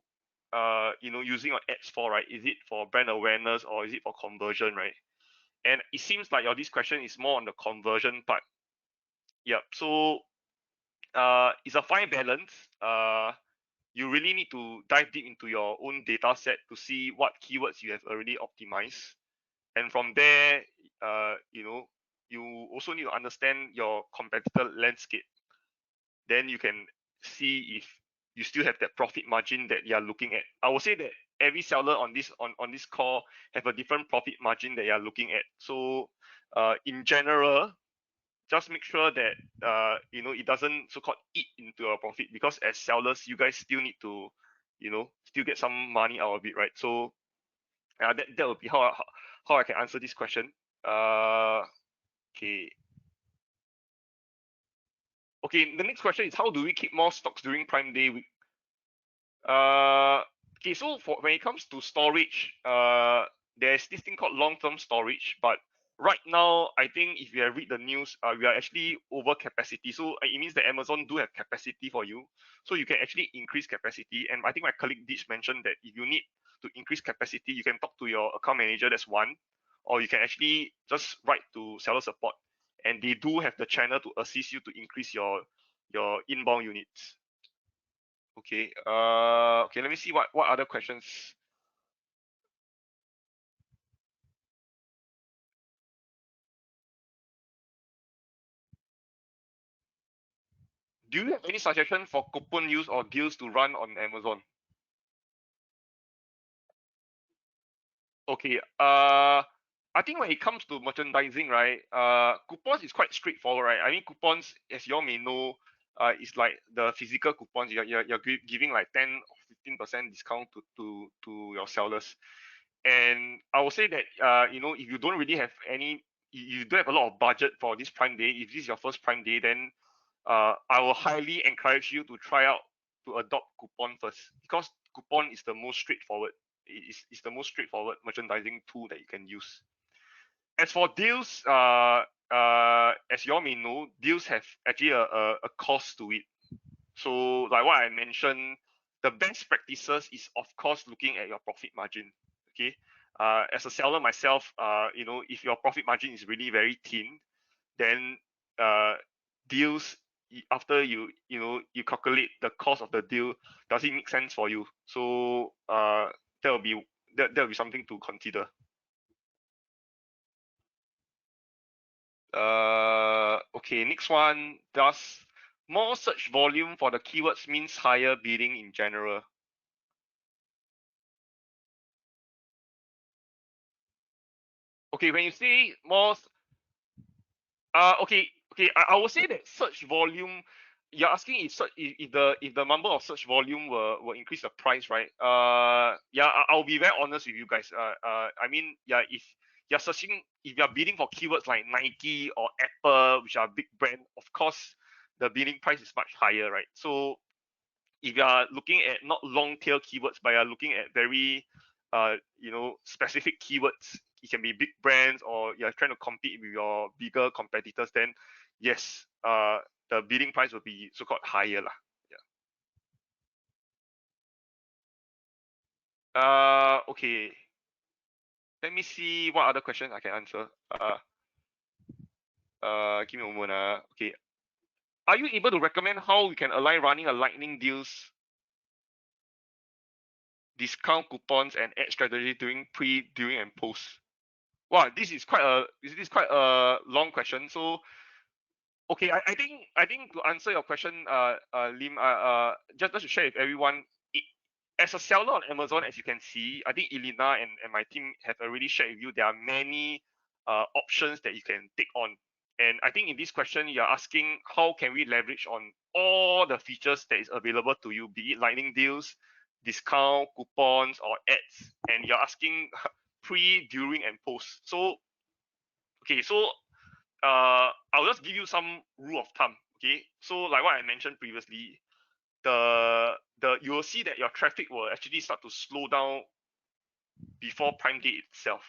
using your ads for, right? Is it for brand awareness or is it for conversion, right? And it seems like this question is more on the conversion part. Yep. So it's a fine balance. You really need to dive deep into your own data set to see what keywords you have already optimized. and from there, you know, you also need to understand your competitor landscape. Then you can see if you still have that profit margin that you are looking at. I would say that every seller on this call have a different profit margin that you are looking at. So in general, just make sure that you know, it doesn't so-called eat into your profit, because as sellers you guys still need to, you know, still get some money out of it, right? So that would be how I can answer this question. Okay. Okay, the next question is, how do we keep more stocks during Prime Day week? Okay, so for when it comes to storage, there's this thing called long-term storage, but right now I think if you have read the news, we are actually over capacity. So it means that Amazon do have capacity for you, so you can actually increase capacity. And I think my colleague Ditch mentioned that if you need to increase capacity, you can talk to your account manager. That's one, or you can actually just write to seller support, and they do have the channel to assist you to increase your inbound units. Okay. Okay. Let me see what other questions. Do you have any suggestion for coupon use or deals to run on Amazon? Okay. I think when it comes to merchandising, right? Coupons is quite straightforward, right? I mean, coupons, as you all may know, is like the physical coupons. You're giving like 10 or 15% discount to your sellers. And I will say that you know, if you don't really have any, you don't have a lot of budget for this Prime Day, if this is your first Prime Day, then I will highly encourage you to try out to adopt coupon first, because coupon is the most straightforward. It's the most straightforward merchandising tool that you can use. As for deals, as you all may know, deals have actually a cost to it. So like what I mentioned, the best practices is of course looking at your profit margin. Okay. As a seller myself, you know, if your profit margin is really very thin, then deals, after you know, you calculate the cost of the deal, does it make sense for you? So that will be that will be something to consider. Okay, next one. Does more search volume for the keywords means higher bidding in general? Okay, when you say more, okay, I will say that search volume. You're asking if if the number of search volume will increase the price, right? Yeah, I'll be very honest with you guys. I mean, yeah, if you're searching, if you're bidding for keywords like Nike or Apple, which are big brand, of course, the bidding price is much higher, right? So if you are looking at not long tail keywords, but you're looking at very you know, specific keywords, it can be big brands, or you're trying to compete with your bigger competitors, then yes, the bidding price will be so-called higher lah. Yeah. Okay, let me see what other questions I can answer. Give me a moment. Okay, are you able to recommend how we can align running a lightning deals, discount coupons, and ad strategy during pre, during, and post? Wow, this is quite a long question. So okay, I think to answer your question, Lim, just to share with everyone, as a seller on Amazon, as you can see, I think Elena and my team have already shared with you, there are many options that you can take on. And I think in this question, you're asking how can we leverage on all the features that is available to you, be it lightning deals, discount, coupons, or ads. And you're asking pre, during, and post. So okay, so I'll just give you some rule of thumb. Okay, so like what I mentioned previously, you will see that your traffic will actually start to slow down before Prime Day itself,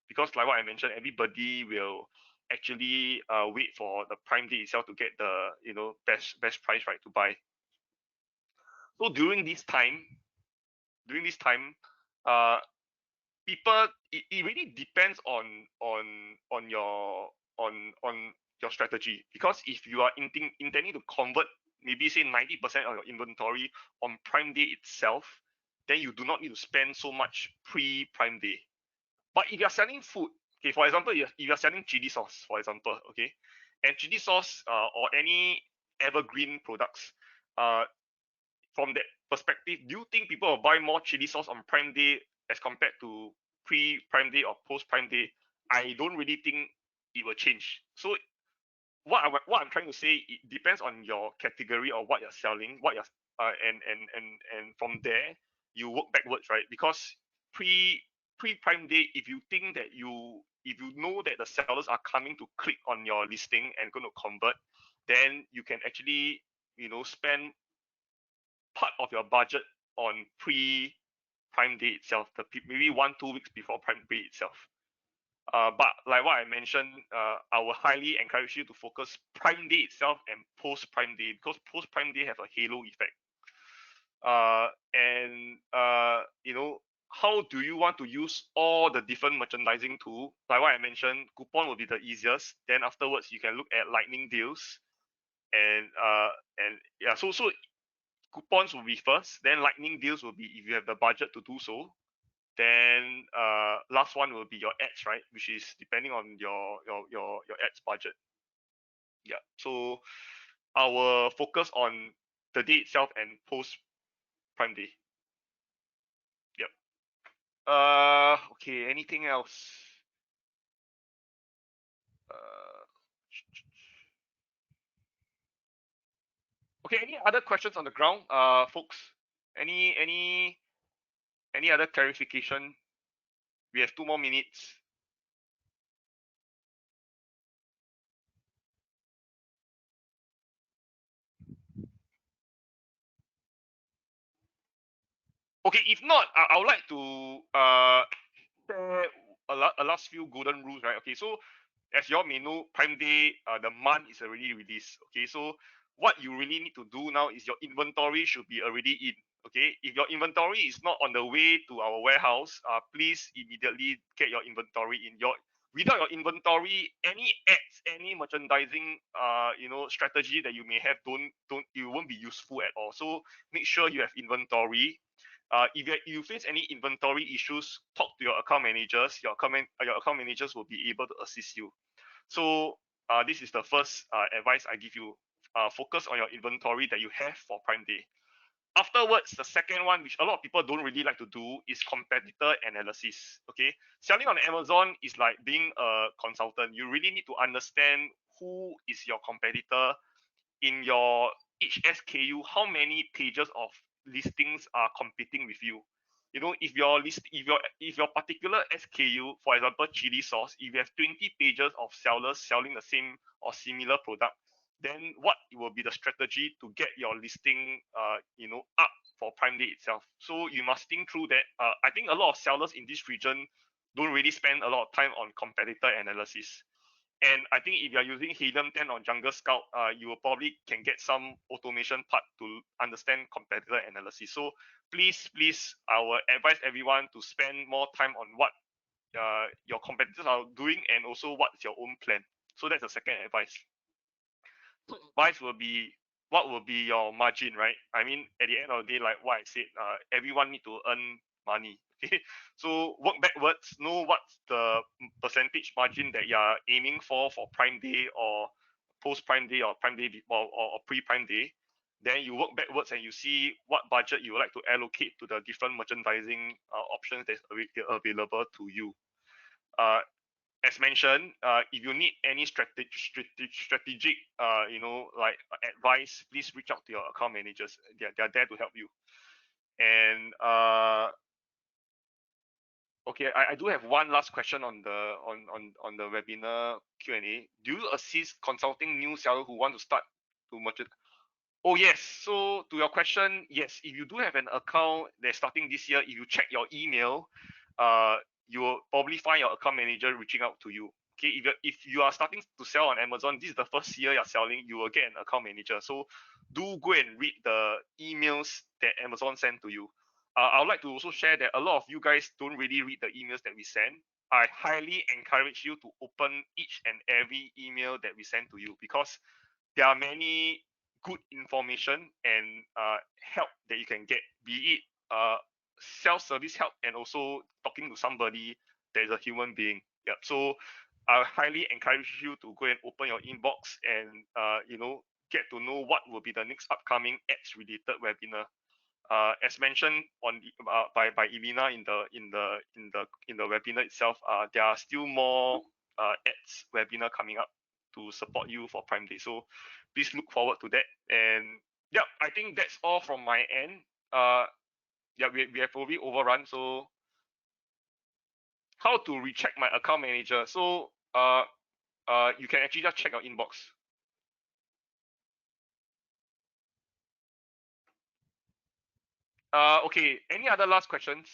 because like what I mentioned, everybody will actually wait for the Prime Day itself to get the, you know, best price, right, to buy. So during this time, uh people, it really depends on your on your strategy, because if you are intending to convert maybe say 90% of your inventory on Prime Day itself, then you do not need to spend so much pre Prime Day. But if you're selling food, Okay, for example, if you're selling chili sauce, for example, okay, and chili sauce or any evergreen products, from that perspective, do you think people will buy more chili sauce on Prime Day as compared to pre-Prime Day or post-Prime Day? I don't really think it will change. So what I'm trying to say, it depends on your category or what you're selling, what you're and from there you work backwards, right? Because pre-Prime Day, if you think that if you know that the sellers are coming to click on your listing and going to convert, then you can actually spend part of your budget on pre-Prime Day itself, maybe 1-2 weeks before Prime Day itself. But like what I mentioned, I will highly encourage you to focus Prime Day itself and post Prime Day, because post Prime Day have a halo effect. And how do you want to use all the different merchandising tool? Like what I mentioned, coupon will be the easiest. Then afterwards, you can look at lightning deals, and yeah, so coupons will be first. Then lightning deals will be if you have the budget to do so. Then last one will be your ads, right? Which is depending on your ads budget. Yeah. So I will focus on the day itself and post Prime Day. Yep. Okay. Anything else? Okay. Any other questions on the ground, folks? Any other clarification? We have 2 more minutes. Okay, if not, I would like to share a last few golden rules, right? Okay, so as you all may know, Prime Day, the month is already released. Okay, so what you really need to do now is your inventory should be already in. Okay, if your inventory is not on the way to our warehouse, please immediately get your inventory in. Without your inventory, any ads, any merchandising, strategy that you may have, it won't be useful at all. So make sure you have inventory. If you face any inventory issues, talk to your account managers. Your account managers will be able to assist you. So this is the first advice I give you. Focus on your inventory that you have for Prime Day. Afterwards, the second one, which a lot of people don't really like to do, is competitor analysis. Okay, selling on Amazon is like being a consultant. You really need to understand who is your competitor in your each SKU. How many pages of listings are competing with you? If your particular SKU, for example, chili sauce, if you have 20 pages of sellers selling the same or similar product, then what will be the strategy to get your listing up for Prime Day itself? So you must think through that. I think a lot of sellers in this region don't really spend a lot of time on competitor analysis. And I think if you're using Helium 10 or Jungle Scout, you will probably can get some automation part to understand competitor analysis. So please, I will advise everyone to spend more time on what your competitors are doing and also what's your own plan. So that's the second advice. Third advice will be, what will be your margin, right? I mean, at the end of the day, like what I said, everyone need to earn money. Okay, so work backwards, know what's the percentage margin that you're aiming for Prime Day or post Prime Day or Prime Day or pre Prime Day. Then you work backwards and you see what budget you would like to allocate to the different merchandising options that's available to you. As mentioned, if you need any strategic like advice, please reach out to your account managers. They're there to help you. And okay, I do have one last question on the webinar Q&A. Do you assist consulting new seller who want to start to merchant? Oh yes. So to your question, yes. If you do have an account that's starting this year, if you check your email, you will probably find your account manager reaching out to you. Okay, if you are starting to sell on Amazon, this is the first year you're selling, you will get an account manager. So do go and read the emails that Amazon sent to you. I would like to also share that a lot of you guys don't really read the emails that we send. I highly encourage you to open each and every email that we send to you, because there are many good information and help that you can get, be it self-service help and also talking to somebody that is a human being. Yep. So I highly encourage you to go and open your inbox and get to know what will be the next upcoming ads related webinar. As mentioned on the, by Elena in the webinar itself, there are still more ads webinar coming up to support you for Prime Day. So please look forward to that. And yeah, I think that's all from my end. Yeah, we have already overrun. So how to recheck my account manager? So you can actually just check your inbox. Okay. Any other last questions?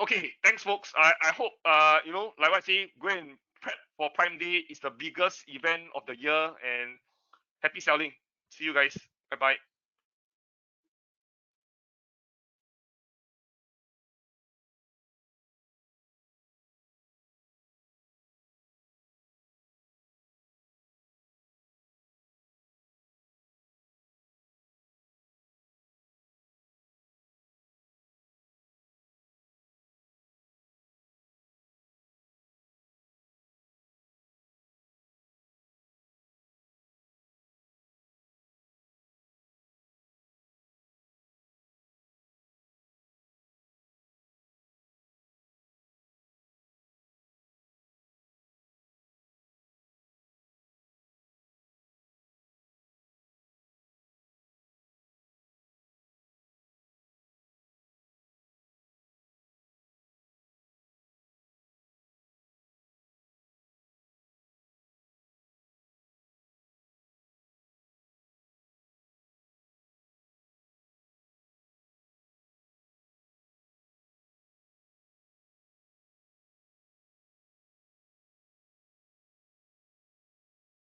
Okay, thanks, folks. I hope like I say, go and prep for Prime Day. It's the biggest event of the year, and happy selling. See you guys. Bye bye.